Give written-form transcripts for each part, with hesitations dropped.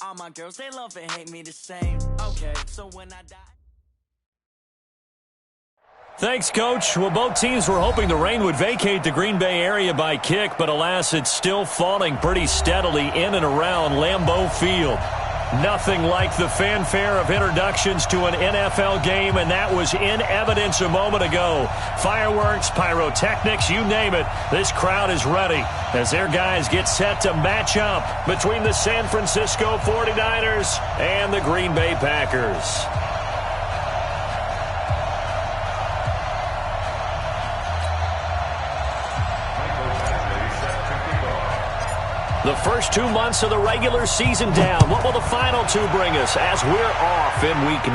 All my girls, they love and hate me the same. Okay, so when I die. Thanks, Coach. Well, both teams were hoping the rain would vacate the Green Bay area by kick, but alas, it's still falling pretty steadily in and around Lambeau Field. Nothing like the fanfare of introductions to an NFL game, and that was in evidence a moment ago. Fireworks, pyrotechnics, you name it. This crowd is ready as their guys get set to match up between the San Francisco 49ers and the Green Bay Packers. The first 2 months of the regular season down. What will the final two bring us as we're off in Week 9?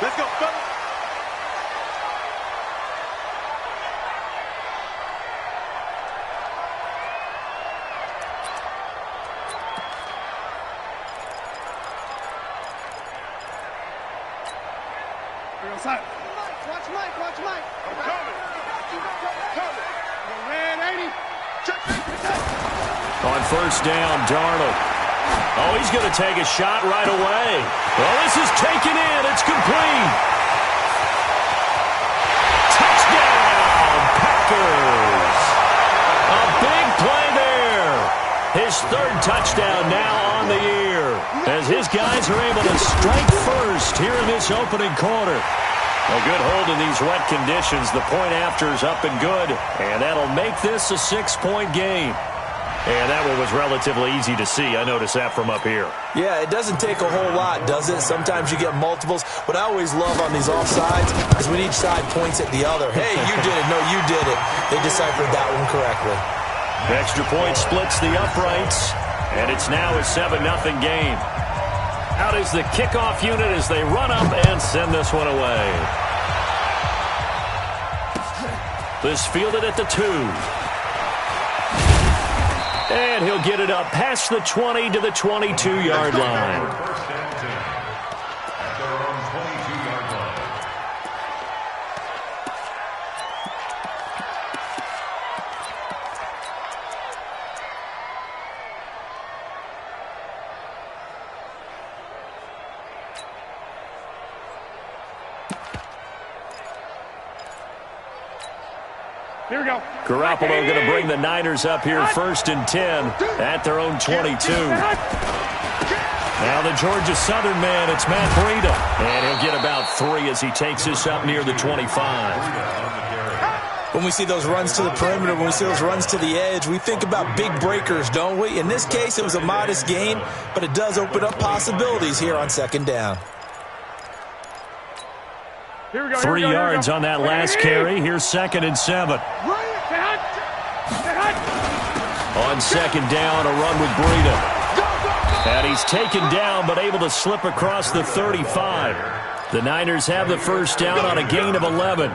Let's go, fellas. We're outside. Watch Mike, watch Mike. I'm coming. Red 80. Check. On first down, Darnold. Oh, he's going to take a shot right away. Well, this is taken in. It's complete. Touchdown, Packers. A big play there. His third touchdown now on the year as his guys are able to strike first here in this opening quarter. A good hold in these wet conditions. The point after is up and good, and that'll make this a 6-point game. And that one was relatively easy to see. I noticed that from up here. Yeah, it doesn't take a whole lot, does it? Sometimes you get multiples. What I always love on these offsides is when each side points at the other. Hey, you did it. No, you did it. They deciphered that one correctly. Extra point splits the uprights, and it's now a 7-0 game. Out is the kickoff unit as they run up and send this one away. This fielded at the 2. And he'll get it up past the 20 to the 22-yard line. Here we go. Garoppolo going to bring the Niners up here first and 10 at their own 22. Now the Georgia Southern man, it's Matt Breida. And he'll get about 3 as he takes this up near the 25. When we see those runs to the perimeter, when we see those runs to the edge, we think about big breakers, don't we? In this case, it was a modest gain, but it does open up possibilities here on second down. Here we go. 3 yards on that last carry. Here's 2nd and 7. On second down, a run with Breida. And he's taken down but able to slip across the 35. The Niners have the first down on a gain of 11.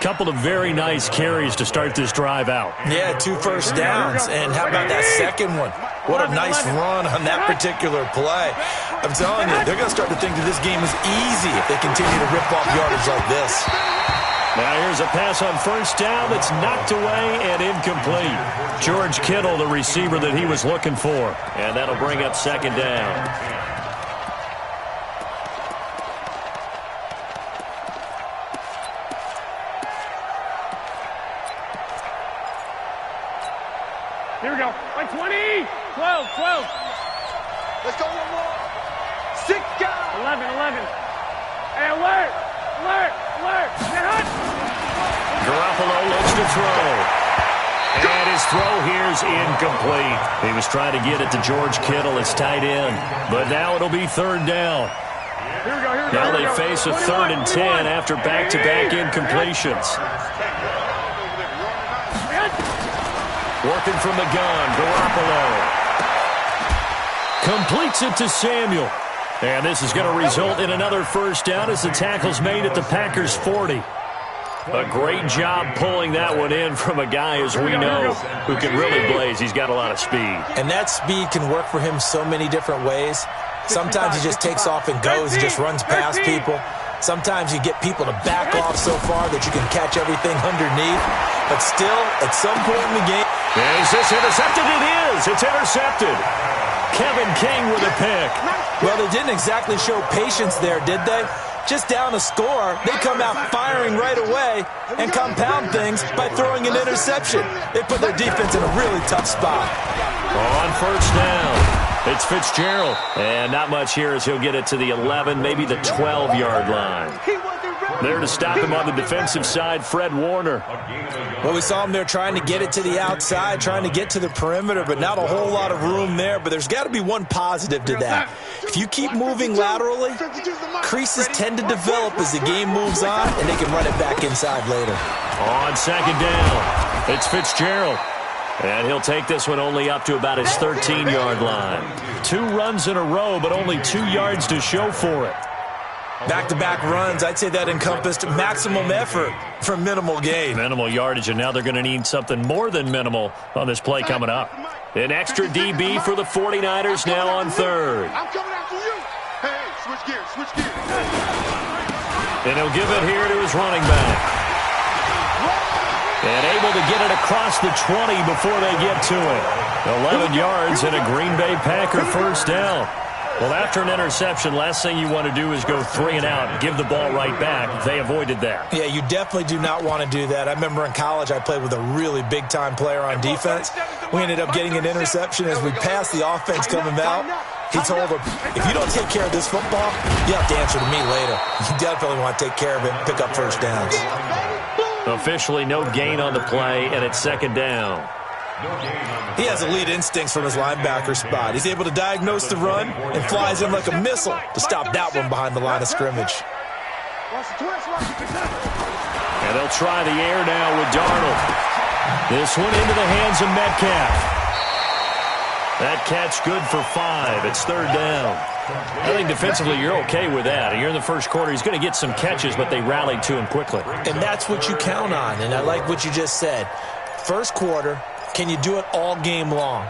Couple of very nice carries to start this drive out. Yeah, 2 first downs. And how about that second one? What a nice run on that particular play. I'm telling you, they're going to start to think that this game is easy if they continue to rip off yardage like this. Now here's a pass on first down that's knocked away and incomplete. George Kittle, the receiver that he was looking for. And that'll bring up second down. Here we go. Like 20. 12. Let's go one more. 6 guys. 11. Hey, alert. Get hot. Garoppolo looks to throw. And his throw here's incomplete. He was trying to get it to George Kittle, his tight end. But now it'll be third down. Here we go. Now they face a 3rd and 10 after back-to-back incompletions. Working from the gun, Garoppolo. Completes it to Samuel. And this is going to result in another first down as the tackle's made at the Packers' 40. A great job pulling that one in from a guy, as we know, who can really blaze. He's got a lot of speed. And that speed can work for him so many different ways. Sometimes he just takes off and goes and just runs past people. Sometimes you get people to back off so far that you can catch everything underneath. But still, at some point in the game, Is this intercepted? It is. It's intercepted. Kevin King with a pick. Well, they didn't exactly show patience there, did they? Just down a score, they come out firing right away and compound things by throwing an interception. They put their defense in a really tough spot. On first down, it's Fitzgerald. And not much here as he'll get it to the 11, maybe the 12-yard line. There to stop him on the defensive side, Fred Warner. Well, we saw him there trying to get it to the outside, trying to get to the perimeter, but not a whole lot of room there. But there's got to be one positive to that. If you keep moving laterally, creases tend to develop as the game moves on, and they can run it back inside later. On second down, it's Fitzgerald. And he'll take this one only up to about his 13-yard line. 2 runs in a row, but only 2 yards to show for it. Back-to-back runs, I'd say that encompassed maximum effort for minimal gain. Minimal yardage, and now they're going to need something more than minimal on this play coming up. An extra DB for the 49ers now on third. I'm coming after you. Hey, switch gears, switch gears. And he'll give it here to his running back. And able to get it across the 20 before they get to it. 11 yards and a Green Bay Packer first down. Well, after an interception, last thing you want to do is go 3 and out and give the ball right back. They avoided that. Yeah, you definitely do not want to do that. I remember in college I played with a really big-time player on defense. We ended up getting an interception as we passed the offense coming out. He told him, if you don't take care of this football, you have to answer to me later. You definitely want to take care of it and pick up first downs. Officially no gain on the play, and it's second down. He has elite instincts from his linebacker spot. He's able to diagnose the run and flies in like a missile to stop that one behind the line of scrimmage. And they'll try the air now with Darnold. This one into the hands of Metcalf. That catch good for 5. It's third down. I think defensively you're okay with that. You're in the first quarter. He's going to get some catches, but they rallied to him quickly. And that's what you count on, and I like what you just said. First quarter, can you do it all game long?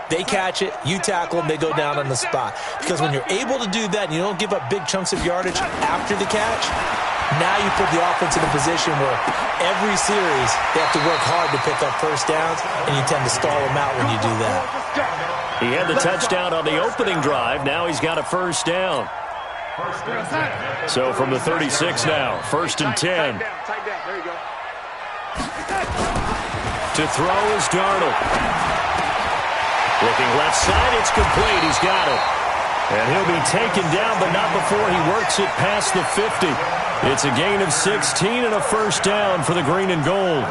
They catch it, you tackle them, they go down on the spot. Because when you're able to do that and you don't give up big chunks of yardage after the catch, now you put the offense in a position where every series they have to work hard to pick up first downs, and you tend to stall them out when you do that. He had the touchdown on the opening drive. Now he's got a first down. So from the 36 now, first and 10. To throw is Darnold. Looking left side, it's complete. He's got it. And he'll be taken down, but not before he works it past the 50. It's a gain of 16 and a first down for the green and gold.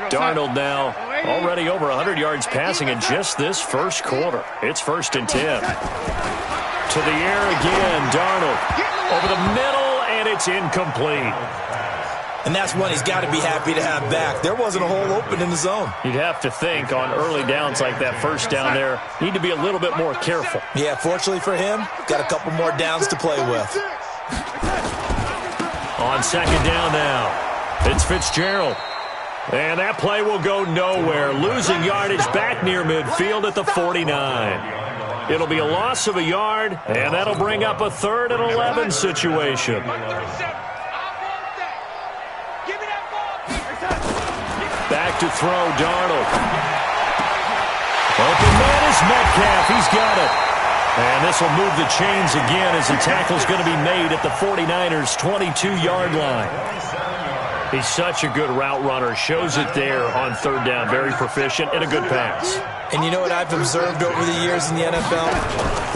Darnold now already over 100 yards passing in just this first quarter. It's first and 10. To the air again, Darnold. Over the middle, and it's incomplete. And that's one he's got to be happy to have back. There wasn't a hole open in the zone. You'd have to think on early downs like that first down there, need to be a little bit more careful. Yeah, fortunately for him, got a couple more downs to play with. On second down now, it's Fitzgerald. And that play will go nowhere. Losing yardage back near midfield at the 49. It'll be a loss of a yard, and that'll bring up a 3rd and 11 situation. Back to throw, Darnold. Open man is Metcalf. He's got it. And this will move the chains again as the tackle's going to be made at the 49ers' 22-yard line. He's such a good route runner. Shows it there on third down. Very proficient and a good pass. And you know what I've observed over the years in the NFL?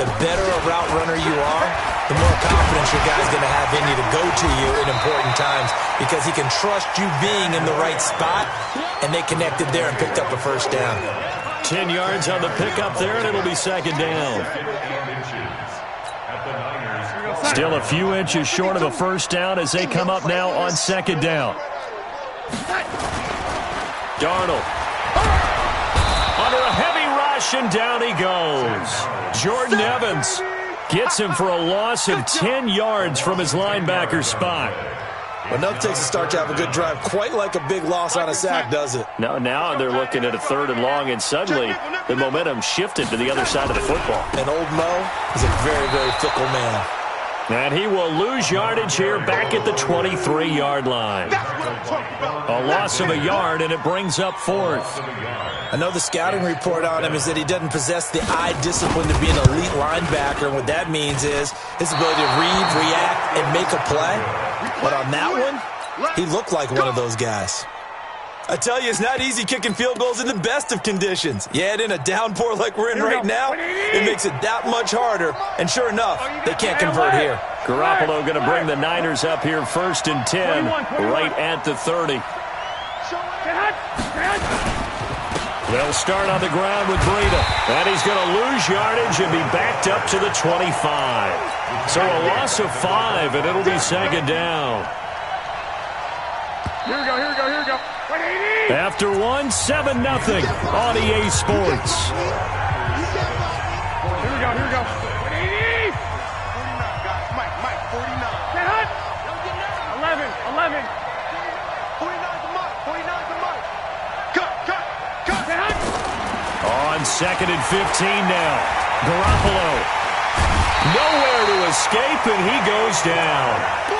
The better a route runner you are, the more confidence your guy's going to have in you to go to you in important times because he can trust you being in the right spot, and they connected there and picked up a first down. 10 yards on the pickup there, and it'll be second down. Still a few inches short of a first down as they come up now on second down. Darnold. Under a heavy rush, and down he goes. Jordan Evans gets him for a loss of 10 yards from his linebacker spot. Well, nothing takes a start to have a good drive quite like a big loss on a sack, does it? No, now they're looking at a 3rd and long, and suddenly the momentum shifted to the other side of the football. And old Mo is a very, very fickle man. And he will lose yardage here back at the 23-yard line. A loss of a yard, and it brings up fourth. I know the scouting report on him is that he doesn't possess the eye discipline to be an elite linebacker. And what that means is his ability to read, react, and make a play. But on that one, he looked like one of those guys. I tell you, it's not easy kicking field goals in the best of conditions. Yet in a downpour like we're in right now, it makes it that much harder. And sure enough, they can't convert here. Garoppolo going to bring the Niners up here 1st and 10, right at the 30. They'll start on the ground with Breida. And he's going to lose yardage and be backed up to the 25. So a loss of 5, and it'll be 2nd down. Here we go, here we go, here we go. After one, 7-0 on EA Sports. Here we go, here we go. 180. 49, guys. Mike, 49. Get hot. 11. 49 to Mike. 49 to Mike. Cut. Get hot. On 2nd and 15 now. Garoppolo. Nowhere to escape, and he goes down.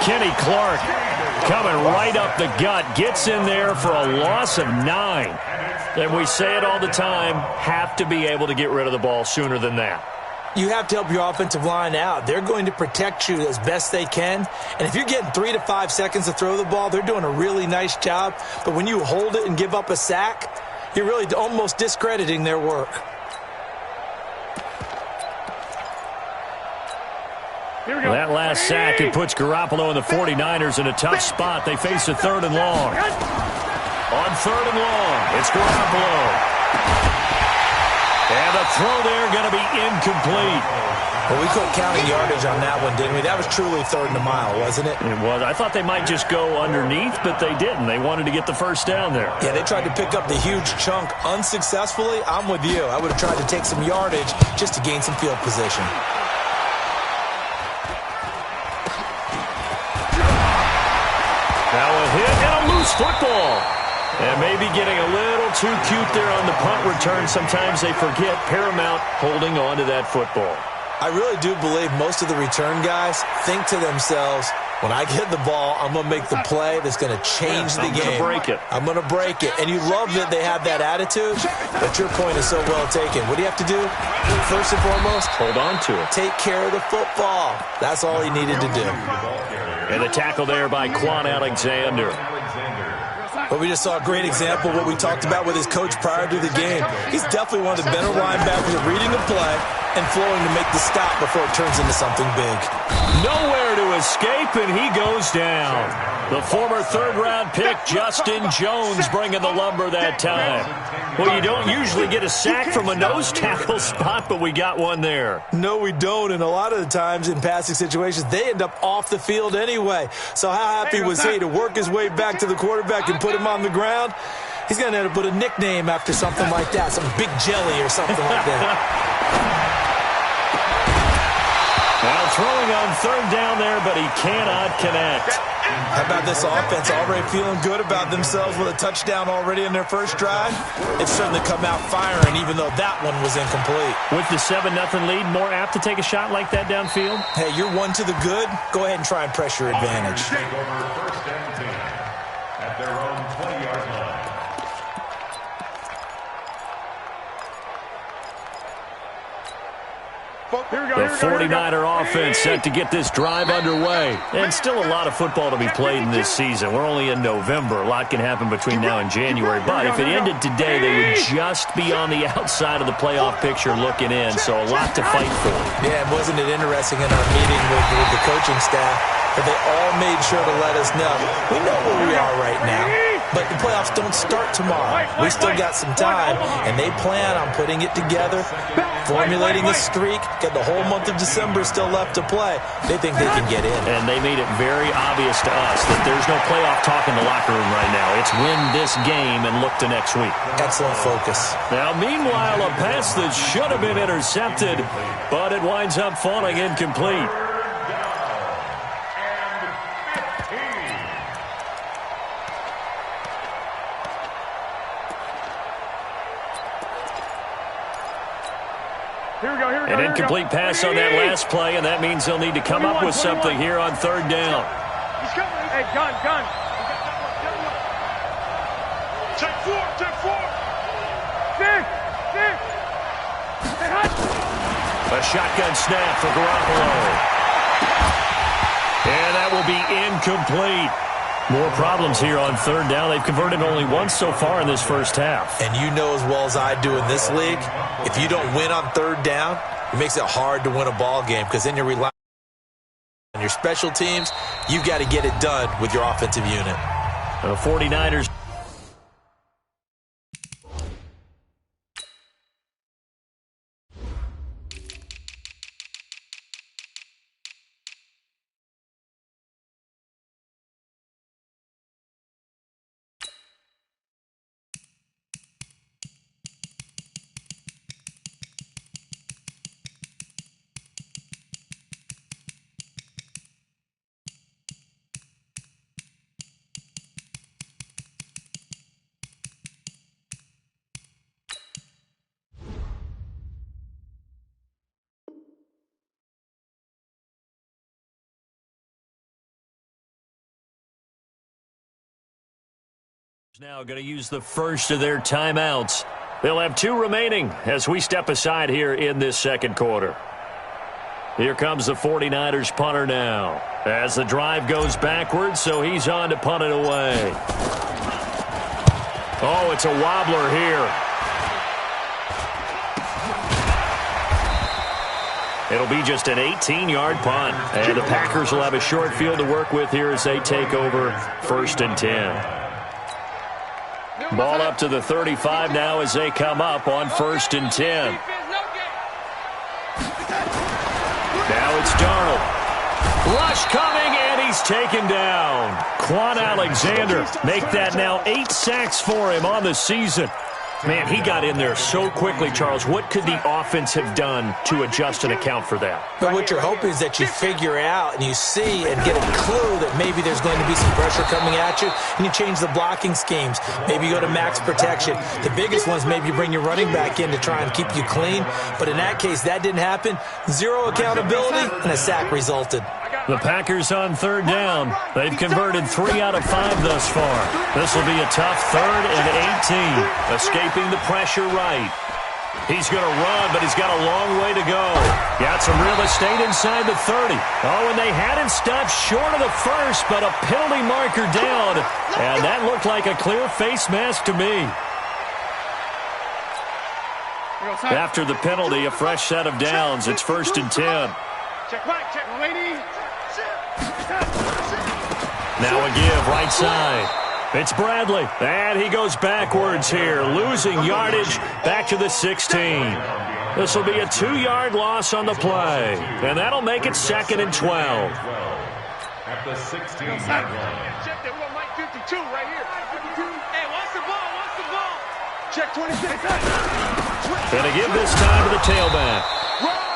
Kenny Clark coming right up the gut. Gets in there for a loss of 9. And we say it all the time, have to be able to get rid of the ball sooner than that. You have to help your offensive line out. They're going to protect you as best they can. And if you're getting 3 to 5 seconds to throw the ball, they're doing a really nice job. But when you hold it and give up a sack, you're really almost discrediting their work. That last sack, it puts Garoppolo and the 49ers in a tough spot. They face a 3rd and long. On 3rd and long, it's Garoppolo. And the throw there going to be incomplete. Well, we quit counting yardage on that one, didn't we? That was truly 3rd and a mile, wasn't it? It was. I thought they might just go underneath, but they didn't. They wanted to get the first down there. Yeah, they tried to pick up the huge chunk unsuccessfully. I'm with you. I would have tried to take some yardage just to gain some field position. Now a hit and a loose football. And maybe getting a little too cute there on the punt return. Sometimes they forget paramount holding on to that football. I really do believe most of the return guys think to themselves, when I get the ball, I'm going to make the play that's going to change the game. I'm going to break it. And you love that they have that attitude, but your point is so well taken. What do you have to do? First and foremost, hold on to it. Take care of the football. That's all he needed to do. And the tackle there by Quan Alexander. But we just saw a great example of what we talked about with his coach prior to the game. He's definitely one of the better linebackers at reading the play and flowing to make the stop before it turns into something big. Nowhere to escape, and he goes down. The former third-round pick, Justin Jones, bringing the lumber that time. Well, you don't usually get a sack from a nose tackle spot, but we got one there. No, we don't, and a lot of the times in passing situations, they end up off the field anyway. So how happy was he to work his way back to the quarterback and put him on the ground? He's going to end up with a nickname after something like that, some Big Jelly or something like that. Now throwing on 3rd down there, but he cannot connect. How about this offense already feeling good about themselves with a touchdown already in their first drive? It's certainly come out firing, even though that one was incomplete. With the 7-0 lead, more apt to take a shot like that downfield? Hey, you're one to the good. Go ahead and try and press your advantage. At their own 20-yard line. The 49er offense set to get this drive underway. And still a lot of football to be played in this season. We're only in November. A lot can happen between now and January. But if it ended today, they would just be on the outside of the playoff picture looking in. So a lot to fight for. Yeah, and wasn't it interesting in our meeting with the coaching staff that they all made sure to let us know. We know where we are right now, but the playoffs don't start tomorrow. We still got some time, and they plan on putting it together, formulating a streak, got the whole month of December still left to play. They think they can get in. And they made it very obvious to us that there's no playoff talk in the locker room right now. It's win this game and look to next week. Excellent focus. Now, meanwhile, a pass that should have been intercepted, but it winds up falling incomplete. An incomplete pass on that last play, and that means they'll need to come up with something here on third down. Hey, gun. Check four. Six. Hey, hot. A shotgun snap for Garoppolo. And that will be incomplete. More problems here on third down. They've converted only once so far in this first half. And you know as well as I do in this league, if you don't win on third down, it makes it hard to win a ball game because then you're relying on your special teams. You've got to get it done with your offensive unit. The 49ers. Now going to use the first of their timeouts. They'll have 2 remaining as we step aside here in this second quarter. Here comes the 49ers punter now as the drive goes backwards, so he's on to punt it away. Oh, it's a wobbler here. It'll be just an 18-yard punt, and the Packers will have a short field to work with here as they take over 1st and 10. Ball up to the 35 now as they come up on 1st and 10. Now it's Darnold. Rush coming, and he's taken down. Quan Alexander make that now 8 sacks for him on the season. Man, he got in there so quickly, Charles. What could the offense have done to adjust and account for that? But what you're hoping is that you figure out and you see and get a clue that maybe there's going to be some pressure coming at you, and you change the blocking schemes. Maybe you go to max protection. The biggest ones, maybe you bring your running back in to try and keep you clean. But in that case, that didn't happen. 0 accountability, and a sack resulted. The Packers on third down. They've converted 3 out of 5 thus far. This will be a tough 3rd and 18. Escaping the pressure right. He's going to run, but he's got a long way to go. Got some real estate inside the 30. Oh, and they had him stopped short of the first, but a penalty marker down. And that looked like a clear face mask to me. After the penalty, a fresh set of downs. It's 1st and 10. Check lady. Now a give, right side. It's Bradley, and he goes backwards here, losing yardage back to the 16. This will be a 2-yard loss on the play, and that'll make it 2nd and 12. At the 16-yard line. Check that. We got Mike 52 right here. Hey, watch the ball. Check 26. Gonna give this time to the tailback.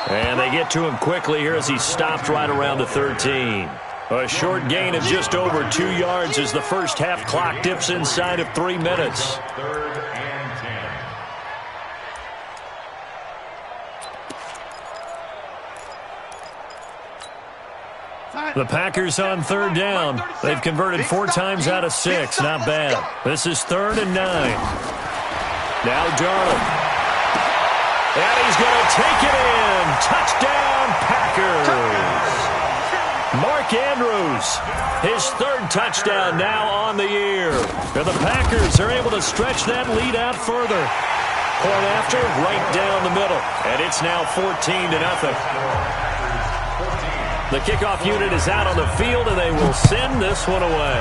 And they get to him quickly here as he stopped right around the 13. A short gain of just over 2 yards as the first half clock dips inside of 3 minutes. 3rd and 10. The Packers on third down. They've converted 4 times out of 6. Not bad. This is 3rd and 9. Now Darnold. And he's going to take it in. Touchdown, Packers. Mark Andrews, his 3rd touchdown now on the year. And the Packers are able to stretch that lead out further. Point after, right down the middle. And it's now 14-0. The kickoff unit is out on the field, and they will send this one away.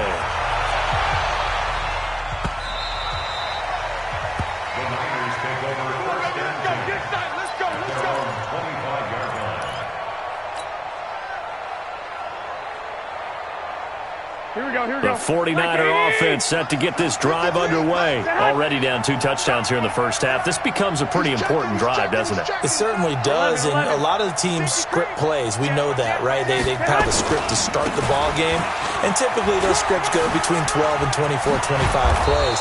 The Niners take over 1st and 10. Let's go. 25-yard line. Here we go. The 49er offense set to get this drive underway. Already down 2 touchdowns here in the first half. This becomes a pretty important drive, doesn't it? It certainly does, and a lot of the teams script plays. We know that, right? They have a script to start the ball game, and typically those scripts go between 12 and 24, 25 plays.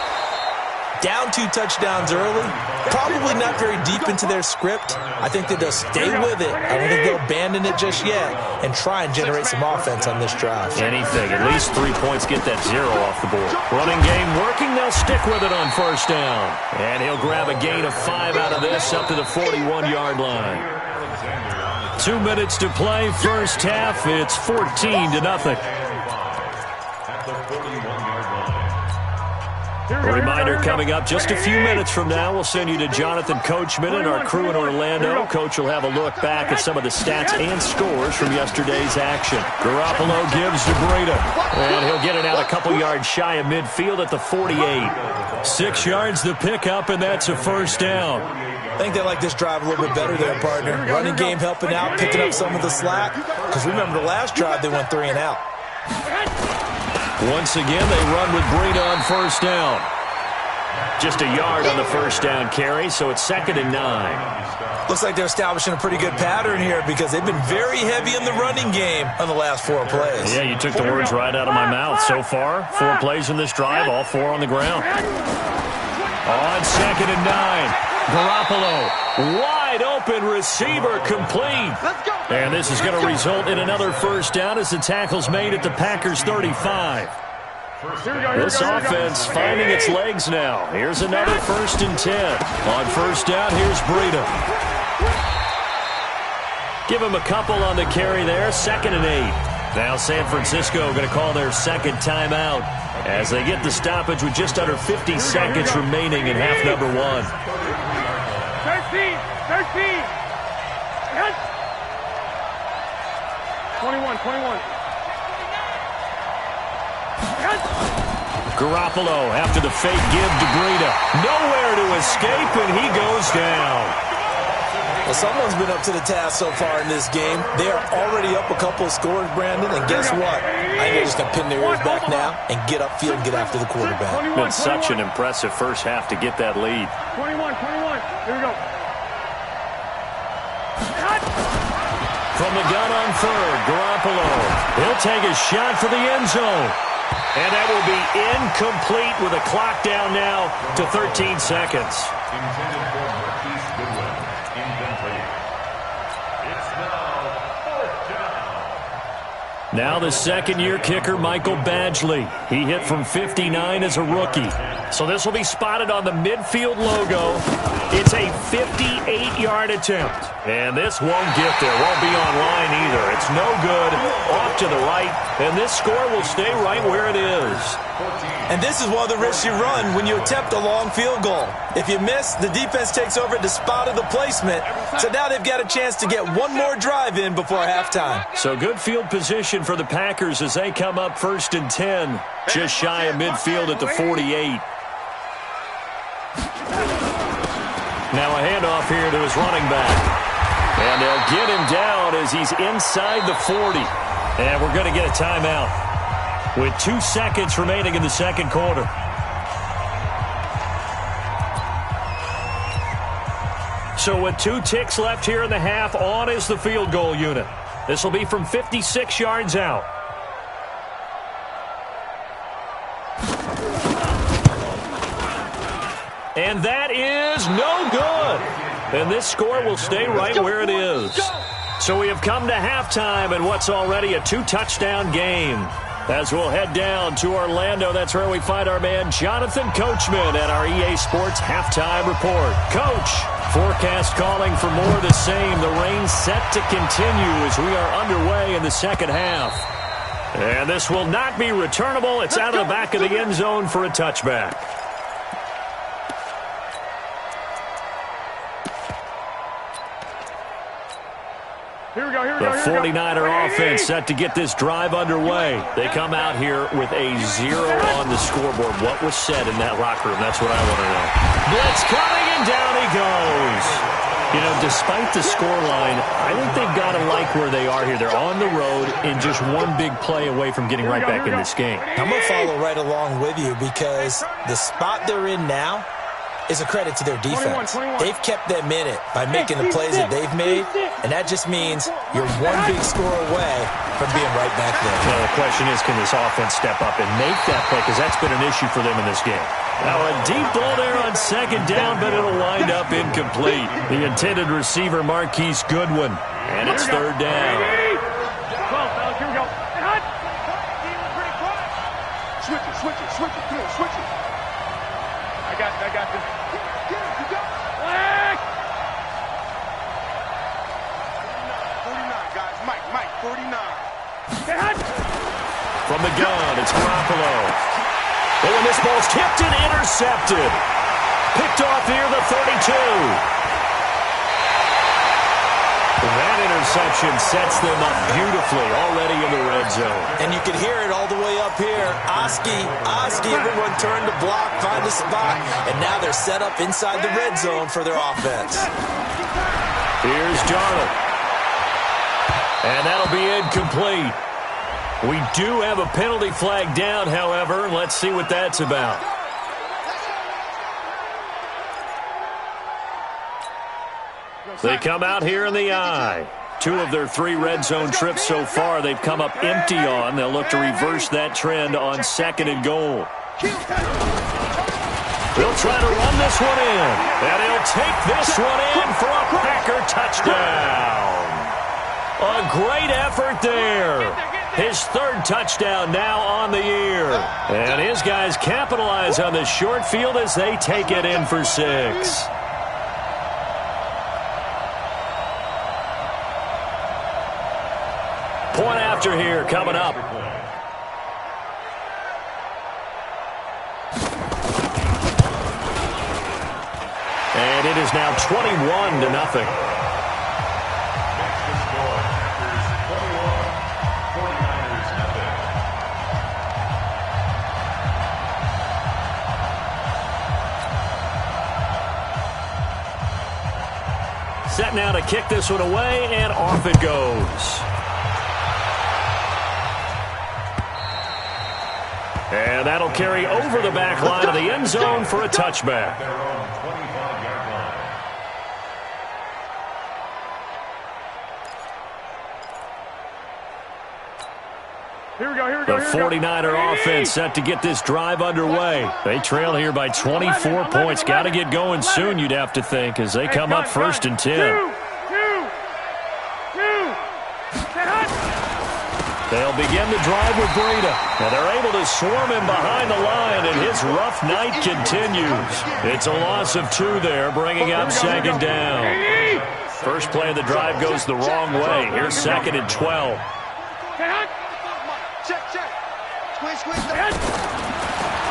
Down 2 touchdowns early, probably not very deep into their script. I think that they'll stay with it. I don't think they'll abandon it just yet and try and generate some offense on this drive. Anything. At least 3 points, get that 0 off the board. Running game working. They'll stick with it on first down. And he'll grab a gain of 5 out of this up to the 41-yard line. 2 minutes to play. First half. It's 14-0. A reminder coming up just a few minutes from now. We'll send you to Jonathan Coachman and our crew in Orlando. Coach will have a look back at some of the stats and scores from yesterday's action. Garoppolo gives to Breida, and he'll get it out a couple yards shy of midfield at the 48. 6 yards the pickup, and that's a first down. I think they like this drive a little bit better there, partner. Running game helping out, picking up some of the slack. Because remember the last drive, they went 3 and out. Once again, they run with Breida on first down. Just a yard on the first down carry, so it's 2nd and 9. Looks like they're establishing a pretty good pattern here because they've been very heavy in the running game on the last 4 plays. Yeah, you took the words right out of my mouth. So far, 4 plays in this drive, all 4 on the ground. On 2nd and 9, Garoppolo, wide open receiver, complete. And this is going to result in another first down as the tackle's made at the Packers' 35. This offense finding its legs now. Here's another 1st and 10. On first down, here's Breida. Give him a couple on the carry there. 2nd and 8. Now San Francisco going to call their second timeout as they get the stoppage with just under 50 seconds remaining in half number 1. 13. 21. Garoppolo after the fake give to Breida. Nowhere to escape, and he goes down. Well, someone's been up to the task so far in this game. They are already up a couple of scores, Brandon, and guess what? I think they're just going to pin their ears back now and get upfield and get after the quarterback. It's been such an impressive first half to get that lead. 21. Here we go. From the gun on 3rd, Garoppolo. He'll take a shot for the end zone. And that will be incomplete with a clock down now to 13 seconds. Intended for Marquise Goodwin. Incomplete. It's now 4th down. Now the second-year kicker, Michael Badgley. He hit from 59 as a rookie. So this will be spotted on the midfield logo. It's a 58-yard attempt. And this won't get there. Won't be online either. It's no good. Off to the right. And this score will stay right where it is. And this is one of the risks you run when you attempt a long field goal. If you miss, the defense takes over at the spot of the placement. So now they've got a chance to get one more drive in before halftime. So good field position for the Packers as they come up 1st and 10. Just shy of midfield at the 48. Now a handoff here to his running back. And they'll get him down as he's inside the 40. And we're going to get a timeout with 2 seconds remaining in the second quarter. So with 2 ticks left here in the half, on is the field goal unit. This will be from 56 yards out. And that is no good. And this score will stay right where it is. So we have come to halftime in what's already a 2-touchdown game. As we'll head down to Orlando, that's where we find our man Jonathan Coachman at our EA Sports Halftime Report. Coach, forecast calling for more of the same. The rain set to continue as we are underway in the second half. And this will not be returnable. It's out of the back of the end zone for a touchback. The 49er offense set to get this drive underway. They come out here with a 0 on the scoreboard. What was said in that locker room? That's what I want to know. Blitz coming, and down he goes. You know, despite the scoreline, I think they've got to like where they are here. They're on the road and just one big play away from getting right back in this game. I'm going to follow right along with you because the spot they're in now is a credit to their defense. They've kept them in it by making the plays that they've made, and that just means you're one big score away from being right back there. Well, the question is, can this offense step up and make that play? Because that's been an issue for them in this game. Now a deep ball there on second down, but it'll wind up incomplete. The intended receiver, Marquise Goodwin. And it's third down. 12, fellas, here we go. And hot. Switch it. Come on, switch it. I got this. Get it, you got it. Flag. 49, guys. Mike, 49. Get hot. From the gun, it's Garoppolo. Oh, and this ball's tipped and intercepted. Picked off near the 32. That interception sets them up beautifully already in the red zone. And you can hear it all the way up here. Oski, everyone turned to block, find a spot, and now they're set up inside the red zone for their offense. Here's Darnold. And that'll be incomplete. We do have a penalty flag down, however. Let's see what that's about. They come out here in the eye. 2 of their 3 red zone trips so far they've come up empty on. They'll look to reverse that trend on second and goal. They'll try to run this one in. And he'll take this one in for a Packer touchdown. A great effort there. His 3rd touchdown now on the year. And his guys capitalize on the short field as they take it in for 6. Point after here coming up. And it is now 21-0. Set now to kick this one away, and off it goes. And that'll carry over the back line of the end zone for a touchback. Here we go. The 49er offense set to get this drive underway. They trail here by 24 points. Got to get going soon, you'd have to think, as they come up 1st and 10. They'll begin the drive with Breida. And they're able to swarm him behind the line, and his rough night continues. It's a loss of 2 there, bringing up second down. First play of the drive goes the wrong way. Here's 2nd and 12.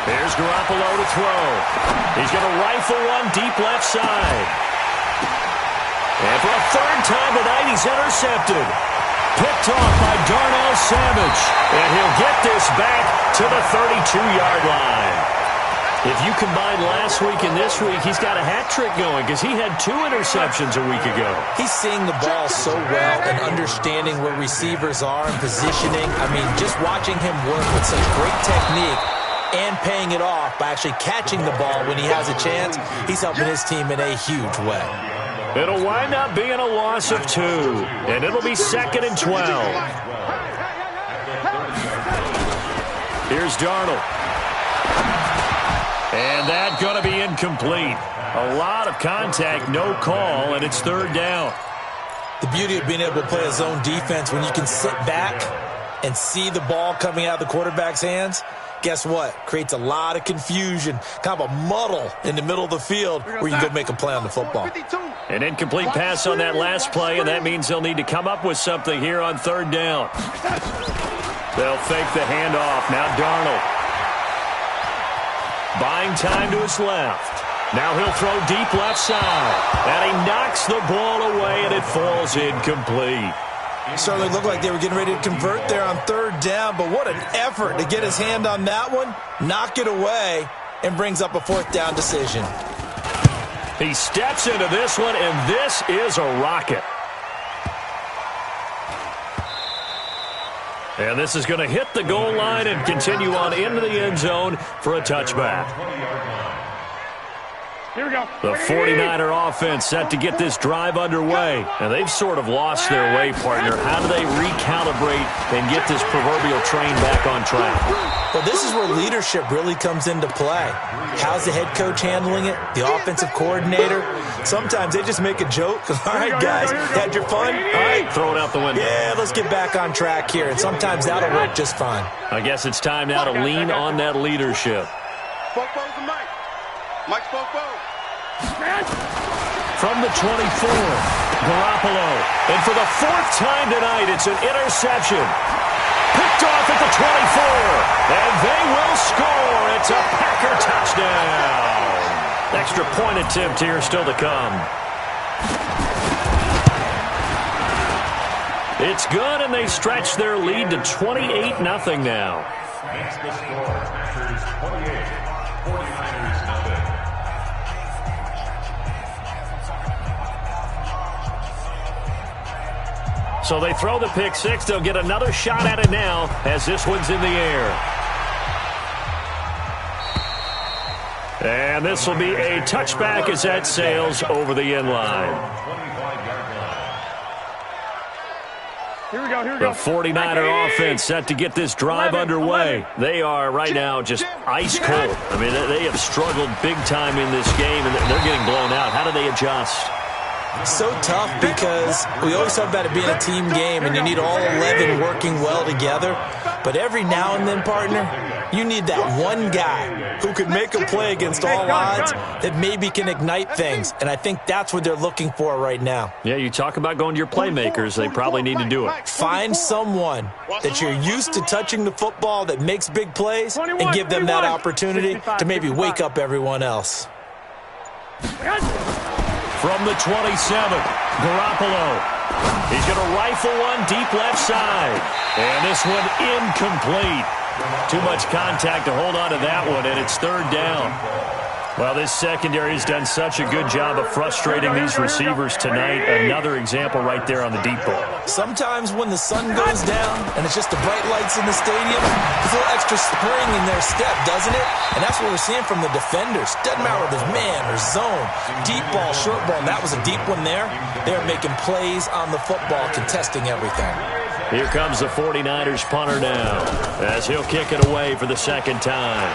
Here's Garoppolo to throw. He's going to rifle one deep left side. And for a 3rd time tonight, he's intercepted. Picked off by Darnell Savage. And he'll get this back to the 32-yard line. If you combine last week and this week, he's got a hat trick going because he had 2 interceptions a week ago. He's seeing the ball so well and understanding where receivers are and positioning. I mean, just watching him work with such great technique and paying it off by actually catching the ball when he has a chance, he's helping his team in a huge way. It'll wind up being a loss of 2, and it'll be 2nd and 12. Here's Darnold. And that's going to be incomplete. A lot of contact, no call, and it's 3rd down. The beauty of being able to play a zone defense when you can sit back and see the ball coming out of the quarterback's hands, guess what? Creates a lot of confusion, kind of a muddle in the middle of the field where you can go make a play on the football. An incomplete pass on that last play, and that means they'll need to come up with something here on 3rd down. They'll fake the handoff. Now Darnold. Buying time to his left. Now he'll throw deep left side. And he knocks the ball away, and it falls incomplete. Certainly looked like they were getting ready to convert there on 3rd down, but what an effort to get his hand on that one, knock it away, and brings up a 4th down decision. He steps into this one, and this is a rocket. And this is going to hit the goal line and continue on into the end zone for a touchback. Here we go. The 49er offense set to get this drive underway. And they've sort of lost their way, partner. How do they recalibrate and get this proverbial train back on track? Well, this is where leadership really comes into play. How's the head coach handling it? The offensive coordinator? Sometimes they just make a joke. All right, guys, had your fun? All right. Throw it out the window. Yeah, let's get back on track here. And sometimes that'll work just fine. I guess it's time now to lean on that leadership. Fofo's the Mike. Mike's Fofo. From the 24, Garoppolo. And for the fourth time tonight, it's an interception. Picked off at the 24. And they will score. It's a Packer touchdown. Extra point attempt here still to come. It's good, and they stretch their lead to 28-0 now. Makes the score. Packers 28, 49ers nothing. So they throw the pick six. They'll get another shot at it now as this one's in the air. And this will be a touchback as that sails over the end line. Here we go. Here we The go. 49er offense set to get this drive underway. They are right now just ice cold. I mean, they have struggled big time in this game, and they're getting blown out. How do they adjust? So tough because we always talk about it being a team game and you need all 11 working well together. But every now and then, partner, you need that one guy who can make a play against all odds that maybe can ignite things. And I think that's what they're looking for right now. Yeah, you talk about going to your playmakers. They probably need to do it. Find someone that you're used to touching the football that makes big plays and give them that opportunity to maybe wake up everyone else. From the 27, Garoppolo. He's going to rifle one deep left side. And this one incomplete. Too much contact to hold on to that one, and it's third down. Well, this secondary has done such a good job of frustrating these receivers tonight. Another example right there on the deep ball. Sometimes when the sun goes down and it's just the bright lights in the stadium, there's a little extra spring in their step, doesn't it? And that's what we're seeing from the defenders. Doesn't matter whether there's man or zone, deep ball, short ball. That was a deep one there. They're making plays on the football, contesting everything. Here comes the 49ers punter now as he'll kick it away for the second time.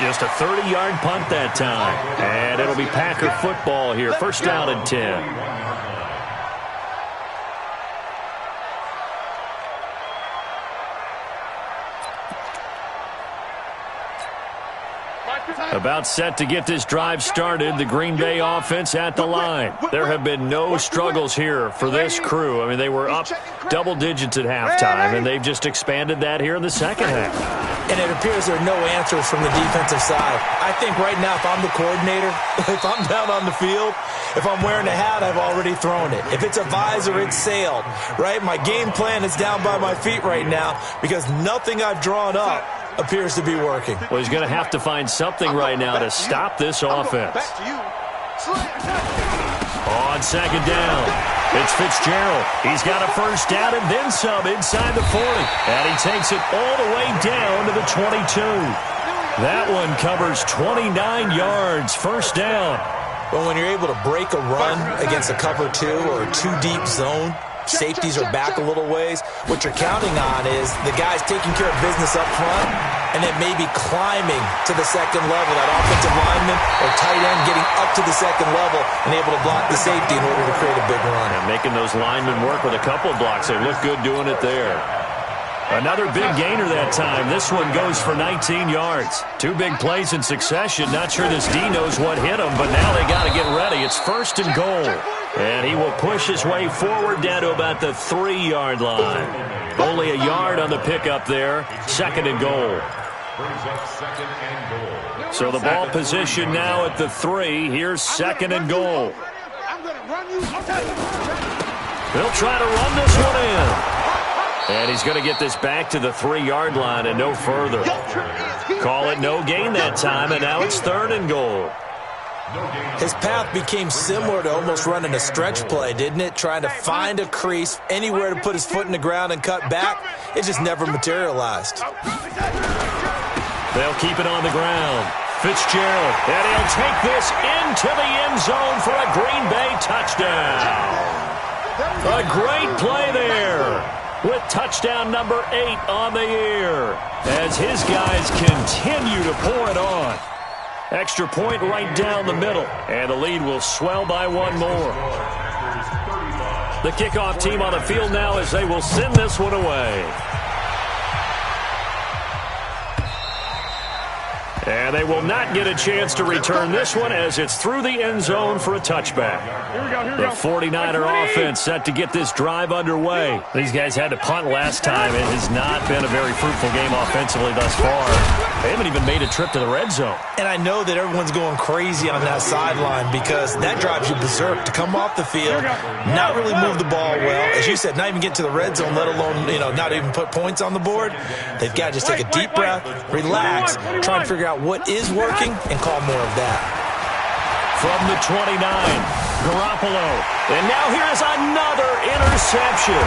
Just a 30-yard punt that time. And it'll be Packer football here. First down and 10. About set to get this drive started, the Green Bay offense at the line. There have been no struggles here for this crew. I mean, they were up double digits at halftime, and they've just expanded that here in the second half. And it appears there are no answers from the defensive side. I think right now, if I'm the coordinator, if I'm down on the field, if I'm wearing a hat, I've already thrown it. If it's a visor, it's sailed, right? My game plan is down by my feet right now because nothing I've drawn up appears to be working. Well, he's going to have to find something right now to stop this offense. On second down, it's Fitzgerald. He's got a first down and then some inside the 40. And he takes it all the way down to the 22. That one covers 29 yards, first down. Well, when you're able to break a run against a cover two or a two-deep zone, safeties are back a little ways. What you're counting on is the guys taking care of business up front and then maybe climbing to the second level, that offensive lineman or tight end getting up to the second level and able to block the safety in order to create a big run. And making those linemen work with a couple of blocks. They look good doing it there. Another big gainer that time. This one goes for 19 yards. Two big plays in succession. Not sure this D knows what hit him, but now they got to get ready. It's first and goal. And he will push his way forward down to about the 3-yard line. Only a yard on the pickup there. Second and goal. So the ball position now at the 3. Here's second and goal. They'll try to run this one in. And he's going to get this back to the 3-yard line and no further. Call it no gain that time, and now it's third and goal. His path became similar to almost running a stretch play, didn't it? Trying to find a crease, anywhere to put his foot in the ground and cut back. It just never materialized. They'll keep it on the ground. Fitzgerald, and he'll take this into the end zone for a Green Bay touchdown. A great play there with touchdown number 8 on the year as his guys continue to pour it on. Extra point right down the middle, and the lead will swell by one more. The kickoff team on the field now as they will send this one away. And they will not get a chance to return this one as it's through the end zone for a touchback. The 49er offense set to get this drive underway. These guys had to punt last time. It has not been a very fruitful game offensively thus far. They haven't even made a trip to the red zone. And I know that everyone's going crazy on that sideline because that drives you berserk to come off the field, not really move the ball well. As you said, not even get to the red zone, let alone, not even put points on the board. They've got to just take a deep breath, relax, try and figure out what is working and call more of that. From the 29, Garoppolo. And now here's another interception.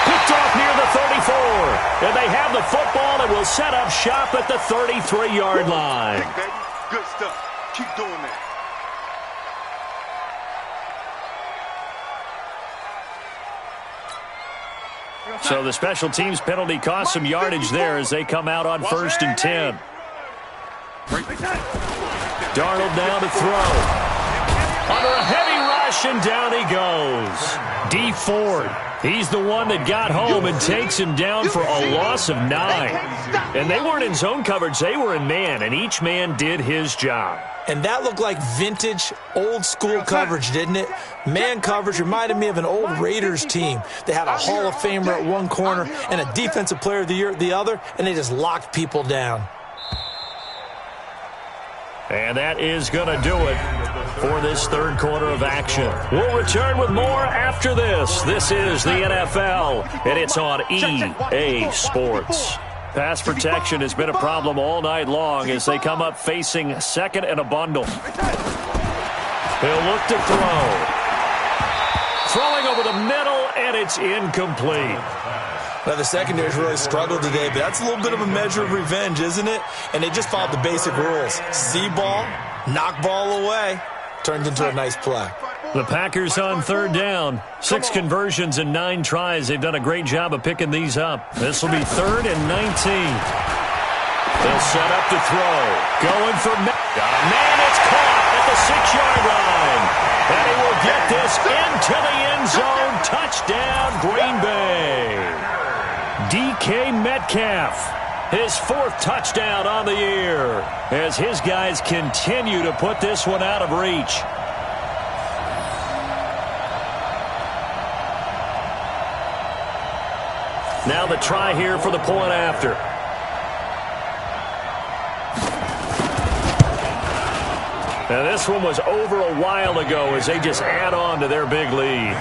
Picked off near the 34. And they have the football that will set up shop at the 33-yard line. Good stuff. Keep doing that. So the special teams penalty cost some yardage there as they come out on 1st and 10. Darnold down to throw. Under a heavy rush, and down he goes. D. Ford. He's the one that got home and takes him down for a loss of 9. And they weren't in zone coverage. They were in man, and each man did his job. And that looked like vintage, old-school coverage, didn't it? Man coverage reminded me of an old Raiders team. They had a Hall of Famer at one corner and a Defensive Player of the Year at the other, and they just locked people down. And that is going to do it for this third quarter of action. We'll return with more after this. This is the NFL, and it's on EA Sports. Pass protection has been a problem all night long as they come up facing second and a bundle. He'll look to throw. Throwing over the middle, and it's incomplete. Now, the secondary's really struggled today, but that's a little bit of a measure of revenge, isn't it? And they just followed the basic rules. See ball, knock ball away. Turns into a nice play. The Packers on 3rd down. 6 conversions and 9 tries. They've done a great job of picking these up. This will be 3rd and 19. They'll set up to throw. Going for got a man. It's caught at the 6-yard line. And he will get this into the end zone. Touchdown, Green Bay. DK Metcalf. His 4th touchdown on the year as his guys continue to put this one out of reach. Now the try here for the point after. Now this one was over a while ago as they just add on to their big lead.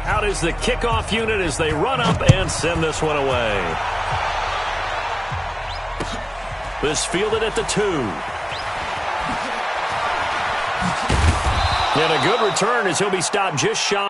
Out is the kickoff unit as they run up and send this one away. This fielded at the 2. And a good return as he'll be stopped just shy.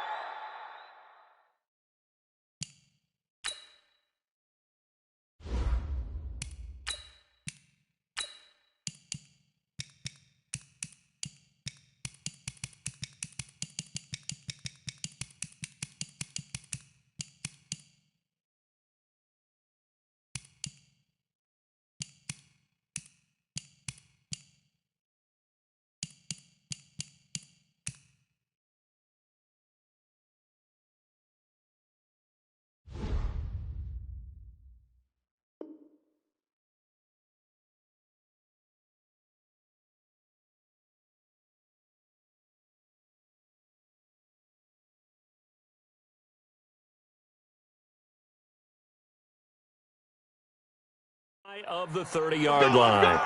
Of the 30-yard line.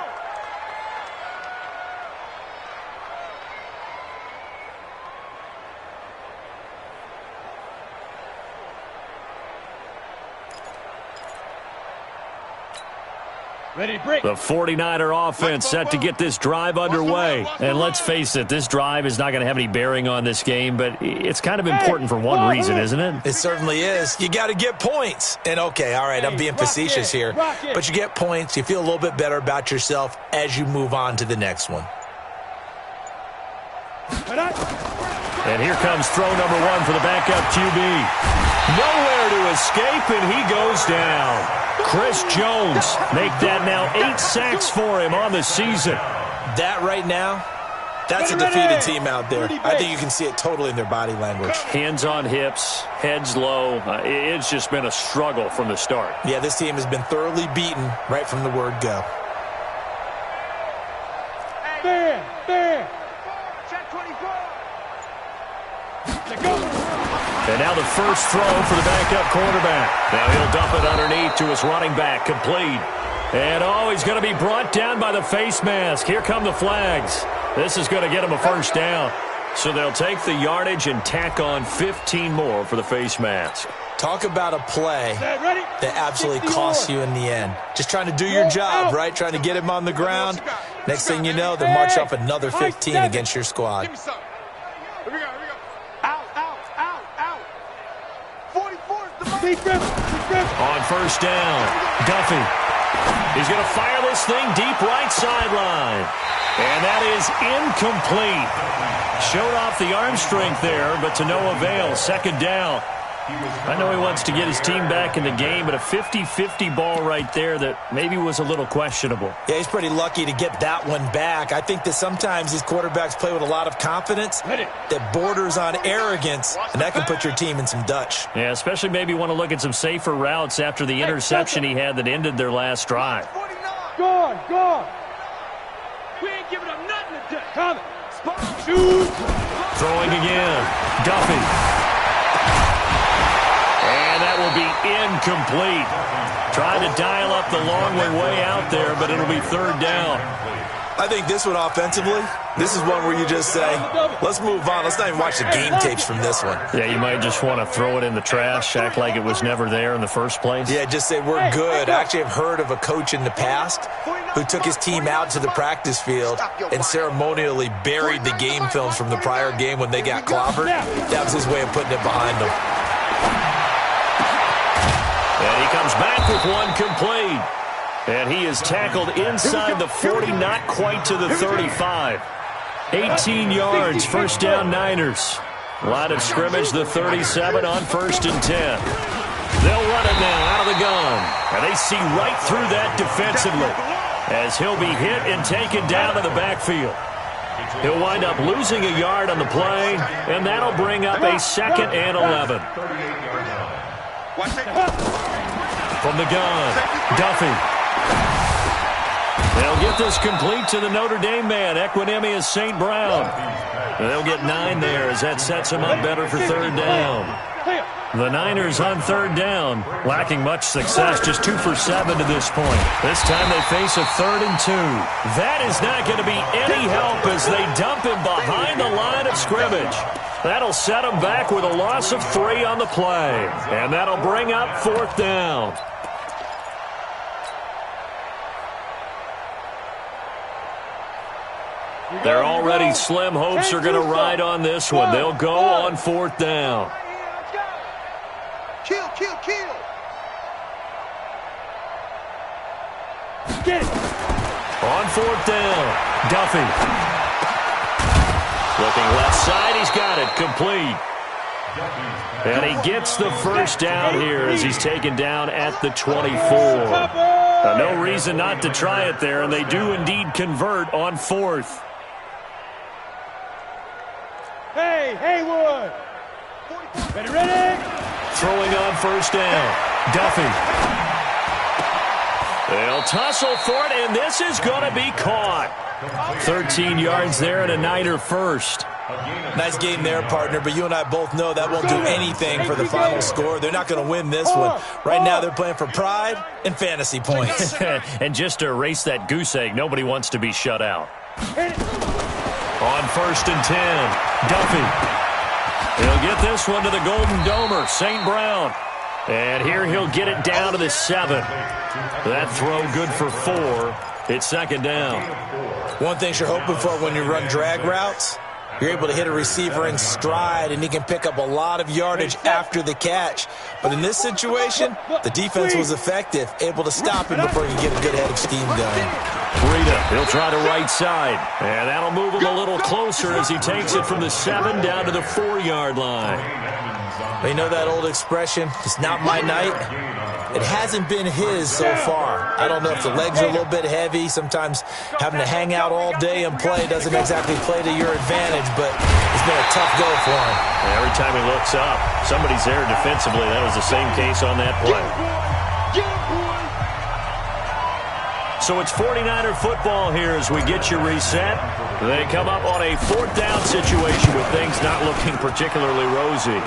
Ready to break. The 49er offense set to get this drive underway. And let's face it, this drive is not going to have any bearing on this game, but it's kind of important for one reason, isn't it? It certainly is. You got to get points. And, okay, all right, I'm being facetious here. But you get points. You feel a little bit better about yourself as you move on to the next one. And here comes throw number one for the backup QB. Nowhere to escape, and he goes down. Chris Jones make that now 8 sacks for him on the season. That right now, that's a defeated team out there. I think you can see it totally in their body language. Hands on hips, heads low. It's just been a struggle from the start. Yeah, this team has been thoroughly beaten right from the word go. Fair. Check 24. And now the first throw for the backup quarterback. Now he'll dump it underneath to his running back, complete. And he's going to be brought down by the face mask. Here come the flags. This is going to get him a first down. So they'll take the yardage and tack on 15 more for the face mask. Talk about a play that absolutely costs you in the end. Just trying to do your job, right? Trying to get him on the ground. Next thing you know, they'll march off another 15 against your squad. Give me some. Here we go. Out. 44 is the money. On first down, Duffy. He's going to fire this thing deep right sideline. And that is incomplete. Showed off the arm strength there, but to no avail. Second down. I know he wants to get his team back in the game, but a 50-50 ball right there that maybe was a little questionable. Yeah, he's pretty lucky to get that one back. I think that sometimes these quarterbacks play with a lot of confidence that borders on arrogance, and that can put your team in some Dutch. Yeah, especially maybe want to look at some safer routes after the interception he had that ended their last drive. Gone. We ain't giving up nothing today. Coming. Shoot. Throwing again. Duffy. And that will be incomplete. Trying to dial up the long way out there, but it'll be third down. I think this one offensively, this is one where you just say, let's move on. Let's not even watch the game tapes from this one. Yeah, you might just want to throw it in the trash, act like it was never there in the first place. Yeah, just say we're good. I actually have heard of a coach in the past who took his team out to the practice field and ceremonially buried the game films from the prior game when they got clobbered. That was his way of putting it behind them. And he comes back with one complete. And he is tackled inside the 40, not quite to the 35. 18 yards, first down Niners. Line of scrimmage, the 37 on 1st and 10. They'll run it now out of the gun. And they see right through that defensively as he'll be hit and taken down to the backfield. He'll wind up losing a yard on the play, and that'll bring up a 2nd and 11. From the gun, Duffy. They'll get this complete to the Notre Dame man, Equinemius St. Brown. They'll get 9 there as that sets them up better for third down. The Niners on third down, lacking much success, just 2 for 7 to this point. This time they face a 3rd and 2. That is not going to be any help as they dump him behind the line of scrimmage. That'll set them back with a loss of 3 on the play. And that'll bring up 4th down. Their already slim hopes are going to ride on this one. They'll go on 4th down. Kill. Get it. On 4th down, Duffy. Looking left side, he's got it, complete. And he gets the first down here as he's taken down at the 24. No reason not to try it there, and they do indeed convert on 4th. Hey, Haywood. Ready? Throwing on 1st down, Duffy. They'll tussle for it, and this is going to be caught. 13 yards there and a Niner first. Nice game there, partner, but you and I both know that won't do anything for the final score. They're not going to win this one. Right now, they're playing for pride and fantasy points. And just to erase that goose egg, nobody wants to be shut out. On 1st and 10, Duffy. He'll get this one to the Golden Domer, St. Brown. And here he'll get it down to the 7. That throw good for 4. It's 2nd down. One thing you're hoping for when you run drag routes, you're able to hit a receiver in stride, and he can pick up a lot of yardage after the catch. But in this situation, the defense was effective, able to stop him before he could get a good head of steam going. Breida, he'll try the right side. And that'll move him a little closer as he takes it from the 7 down to the 4-yard line. You know that old expression, it's not my night? It hasn't been his so far. I don't know if the legs are a little bit heavy. Sometimes having to hang out all day and play doesn't exactly play to your advantage, but it's been a tough go for him. Every time he looks up, somebody's there defensively. That was the same case on that play. So it's 49er football here as we get you reset. They come up on a 4th down situation with things not looking particularly rosy.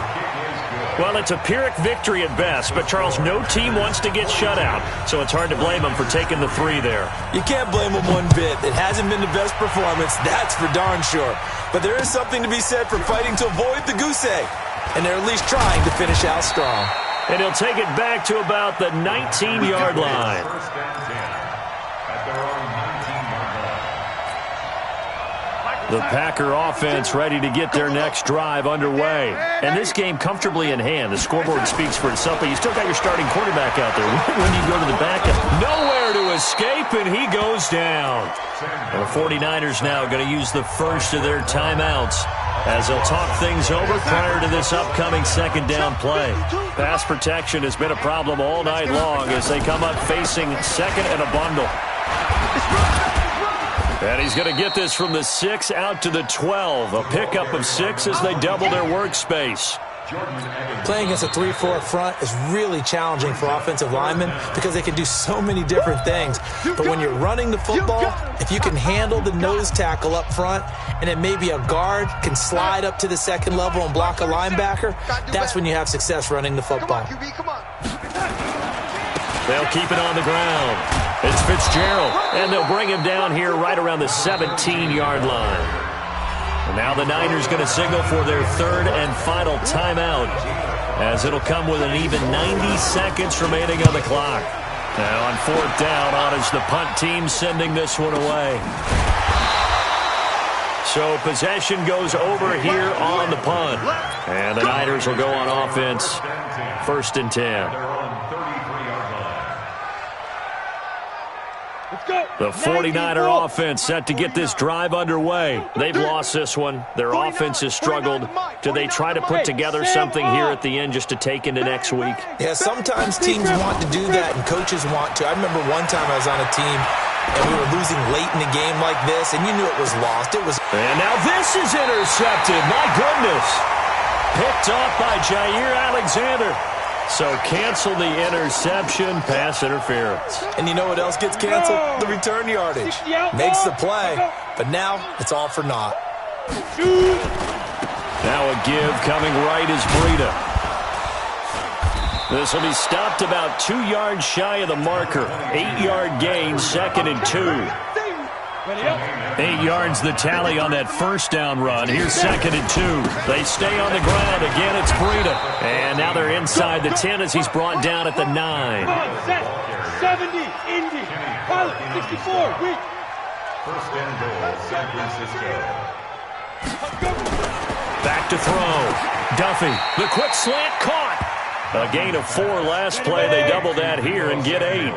Well, it's a Pyrrhic victory at best, but, Charles, no team wants to get shut out, so it's hard to blame them for taking the 3 there. You can't blame them one bit. It hasn't been the best performance, that's for darn sure. But there is something to be said for fighting to avoid the goose egg, and they're at least trying to finish out strong. And he'll take it back to about the 19-yard line. The Packer offense ready to get their next drive underway. And this game comfortably in hand. The scoreboard speaks for itself, but you still got your starting quarterback out there. When do you go to the backup? Nowhere to escape, and he goes down. And the 49ers now going to use the first of their timeouts as they'll talk things over prior to this upcoming 2nd down play. Pass protection has been a problem all night long as they come up facing 2nd and a bundle. And he's going to get this from the 6 out to the 12. A pickup of 6 as they double their workspace. Playing against a 3-4 front is really challenging for offensive linemen because they can do so many different things. But when you're running the football, if you can handle the nose tackle up front and then maybe a guard can slide up to the 2nd level and block a linebacker, that's when you have success running the football. They'll keep it on the ground. It's Fitzgerald, and they'll bring him down here right around the 17-yard line. And now the Niners going to signal for their 3rd and final timeout, as it'll come with an even 90 seconds remaining on the clock. Now on 4th down, on is the punt team sending this one away. So possession goes over here on the punt. And the Niners will go on offense, 1st and 10. The 49er offense set to get this drive underway. They've lost this one. Their offense has struggled. Do they try to put together something here at the end just to take into next week? Yeah, sometimes teams want to do that and coaches want to. I remember one time I was on a team and we were losing late in the game like this, and you knew it was lost. And now this is intercepted. My goodness. Picked off by Jair Alexander. So cancel the interception, pass interference. And you know what else gets canceled? The return yardage. Makes the play, but now it's all for naught. Now a give coming right is Breida. This will be stopped about 2 yards shy of the marker. 8-yard gain, 2nd and 2. 8 yards the tally on that 1st down run. Here's 2nd and 2. They stay on the ground. Again, it's Breida. And now they're inside the 10 as he's brought down at the 9. 70, Indy, pilot, 64, weak. 1st and goal, San Francisco. Back to throw. Duffy, the quick slant caught. A gain of 4 last play. They double that here and get 8.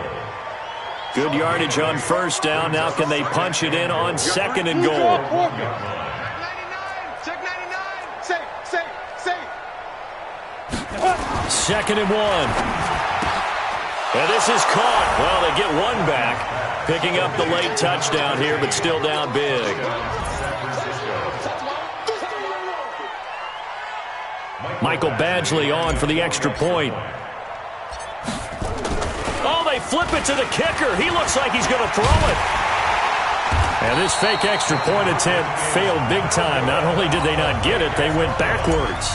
Good yardage on 1st down. Now can they punch it in on 2nd and goal? 99, check 99, safe. 2nd and 1. And this is caught. Well, they get 1 back. Picking up the late touchdown here, but still down big. Michael Badgley on for the extra point. Oh, they flip it to the kicker. He looks like he's going to throw it. And this fake extra point attempt failed big time. Not only did they not get it, they went backwards.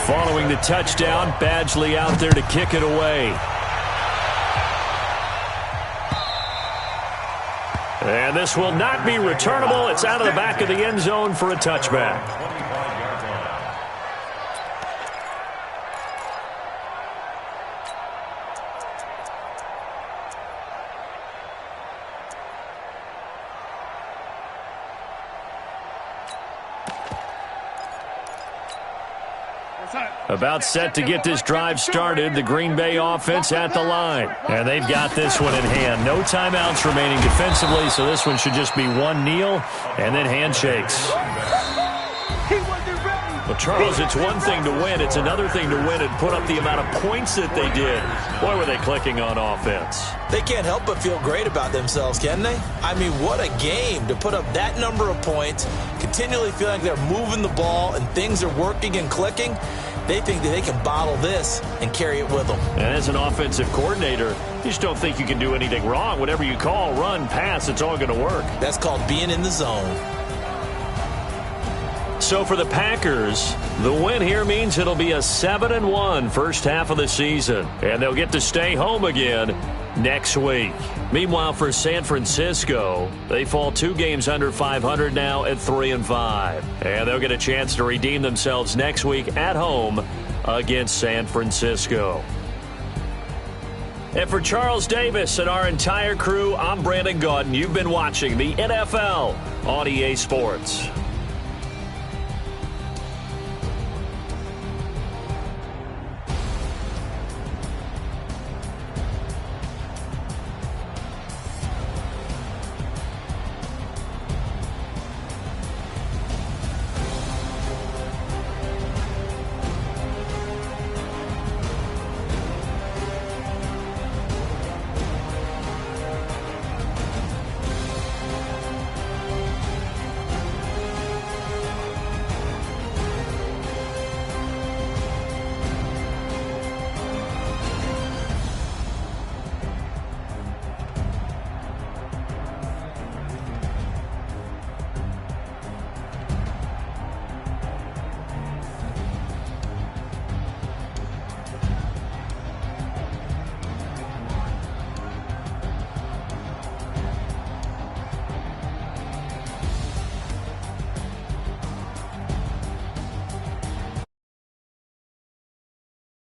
Following the touchdown, Badgley out there to kick it away. And this will not be returnable. It's out of the back of the end zone for a touchback. About set to get this drive started, the Green Bay offense at the line. And they've got this one in hand. No timeouts remaining defensively, so this one should just be one kneel and then handshakes. Well, Charles, it's one thing to win. It's another thing to win and put up the amount of points that they did. Boy, were they clicking on offense. They can't help but feel great about themselves, can they? I mean, what a game to put up that number of points, continually feeling like they're moving the ball and things are working and clicking. They think that they can bottle this and carry it with them. And as an offensive coordinator, you just don't think you can do anything wrong. Whatever you call, run, pass, it's all going to work. That's called being in the zone. So for the Packers, the win here means it'll be a 7-1 first half of the season. And they'll get to stay home again next week. Meanwhile, for San Francisco, they fall 2 games under 500 now at 3-5. And they'll get a chance to redeem themselves next week at home against San Francisco. And for Charles Davis and our entire crew, I'm Brandon Gaudin. You've been watching the NFL on EA Sports.